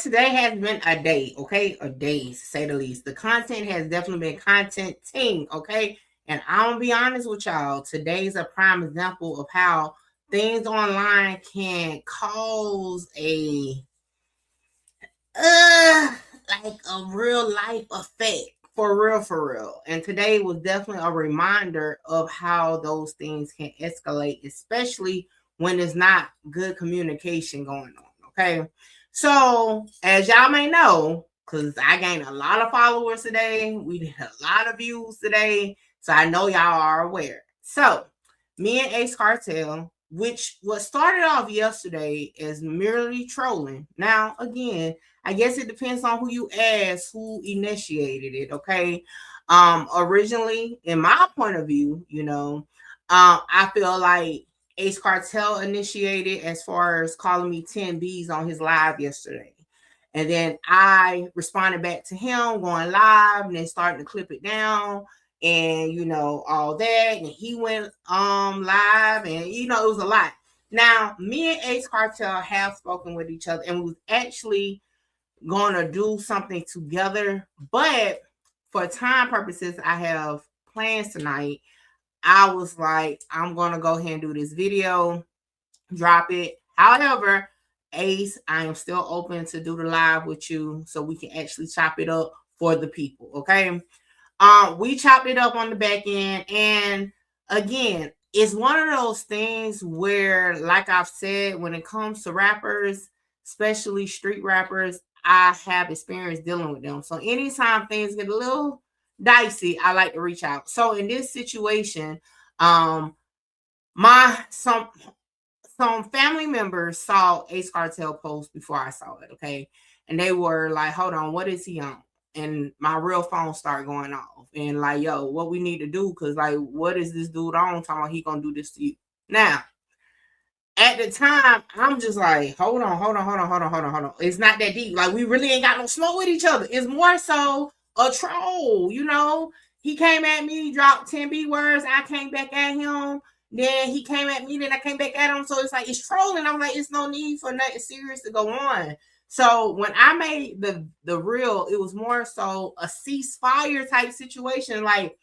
today has been a day, okay? A day, to say the least. The content has definitely been contenting, okay? And I'm gonna be honest with y'all. Today's a prime example of how things online can cause like a real life effect. For real. And today was definitely a reminder of how those things can escalate, especially when there's not good communication going on. Okay. So, as y'all may know, because I gained a lot of followers today, we did a lot of views today. So, I know y'all are aware. So, me and Xartel, which was started off yesterday as merely trolling. Now, again, I guess it depends on who you ask, who initiated it, okay? Originally, in my point of view, I feel like Xartel initiated as far as calling me 10 B's on his live yesterday. And then I responded back to him going live and then starting to clip it down and all that. And he went live and it was a lot. Now, me and Xartel have spoken with each other and we was actually going to do something together, but for time purposes, I have plans tonight. I was like, I'm going to go ahead and do this video, drop it. However, Ace, I am still open to do the live with you so we can actually chop it up for the people, okay? We chopped it up on the back end, and again, it's one of those things where, like I've said, when it comes to rappers, especially street rappers, I have experience dealing with them. So anytime things get a little dicey, I like to reach out. So in this situation, some family members saw Xartel post before I saw it, okay? And they were like, hold on, what is he on? And my real phone started going off. And like, yo, what we need to do, because like, what is this dude on? Talking about he gonna do this to you. Now, at the time, I'm just like, hold on. It's not that deep. Like, we really ain't got no smoke with each other. It's more so a troll, He came at me, dropped 10 B words. I came back at him. Then he came at me, then I came back at him. So it's like, it's trolling. I'm like, it's no need for nothing serious to go on. So when I made the reel, it was more so a ceasefire type situation. Like,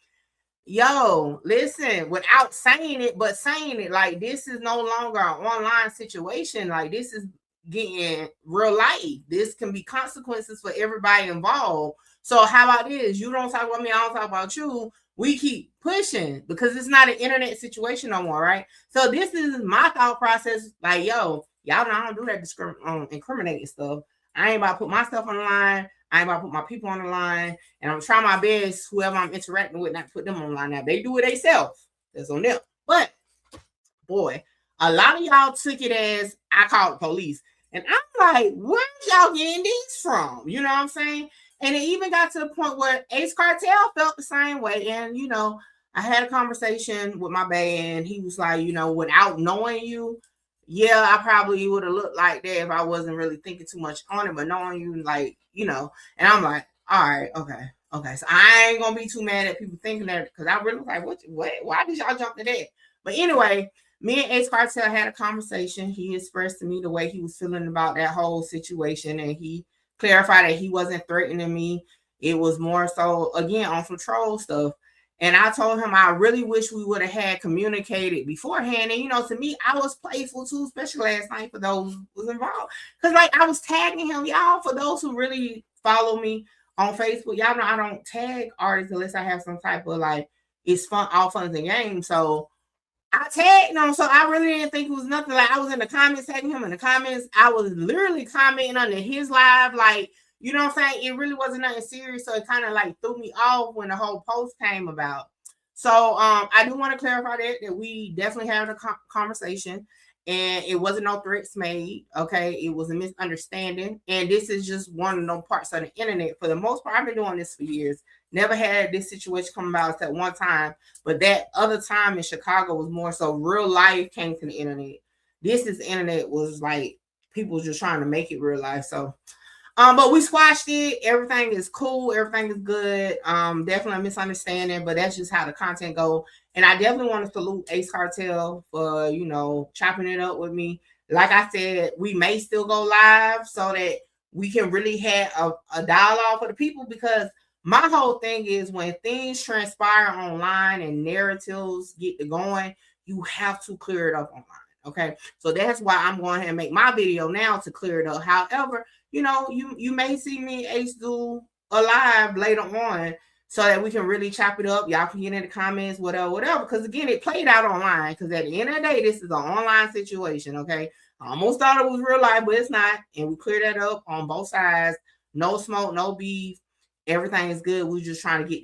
yo, listen, without saying it, but saying it, like, this is no longer an online situation. Like, this is getting real life. This can be consequences for everybody involved. So how about this? You don't talk about me, I don't talk about you. We keep pushing because it's not an internet situation no more, right? So this is my thought process. Like, yo, y'all know I don't do that incriminating stuff. I ain't about to put myself on the line. I ain't about to put my people on the line. And I'm trying my best, whoever I'm interacting with, not to put them on the line. Now, they do it themselves. That's on them. But, boy, a lot of y'all took it as I called the police. And I'm like, where's y'all getting these from? You know what I'm saying? And it even got to the point where Xartel felt the same way. And, I had a conversation with my band. He was like, without knowing you, yeah, I probably would have looked like that if I wasn't really thinking too much on it. But knowing you, like, and I'm like, all right, okay. So I ain't going to be too mad at people thinking that, because I really was like, what? Why did y'all jump to that? But anyway, me and Xartel had a conversation. He expressed to me the way he was feeling about that whole situation. And he clarified that he wasn't threatening me. It was more so, again, on some troll stuff. And I told him I really wish we would have had communicated beforehand. And, to me, I was playful too, especially last night for those who was involved. Because, like, I was tagging him. Y'all, for those who really follow me on Facebook, y'all know I don't tag artists unless I have some type of, like, it's fun, all fun and games. So I tagged him. So I really didn't think it was nothing. Like, I was in the comments, tagging him in the comments. I was literally commenting under his live, like, you know what I'm saying? It really wasn't nothing serious. So it kind of like threw me off when the whole post came about. So I do want to clarify that we definitely had a conversation and it wasn't no threats made. Okay. It was a misunderstanding. And this is just one of those parts of the internet. For the most part, I've been doing this for years. Never had this situation come about except one time. But that other time in Chicago was more so real life came to the internet. The internet was like people just trying to make it real life. So but we squashed it. Everything is cool. Everything is good. Definitely a misunderstanding, but that's just how the content go. And I definitely want to salute Xartel for, chopping it up with me. Like I said, we may still go live so that we can really have a dialogue for the people, because my whole thing is when things transpire online and narratives get to going, you have to clear it up online. Okay. So that's why I'm going ahead and make my video now to clear it up. However, you may see me Ace do a live later on so that we can really chop it up. Y'all can get in the comments, whatever. Because again, it played out online. Because at the end of the day, this is an online situation. Okay. I almost thought it was real life, but it's not. And we cleared that up on both sides. No smoke, no beef. Everything is good. We're just trying to get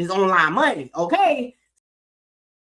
this online money. Okay.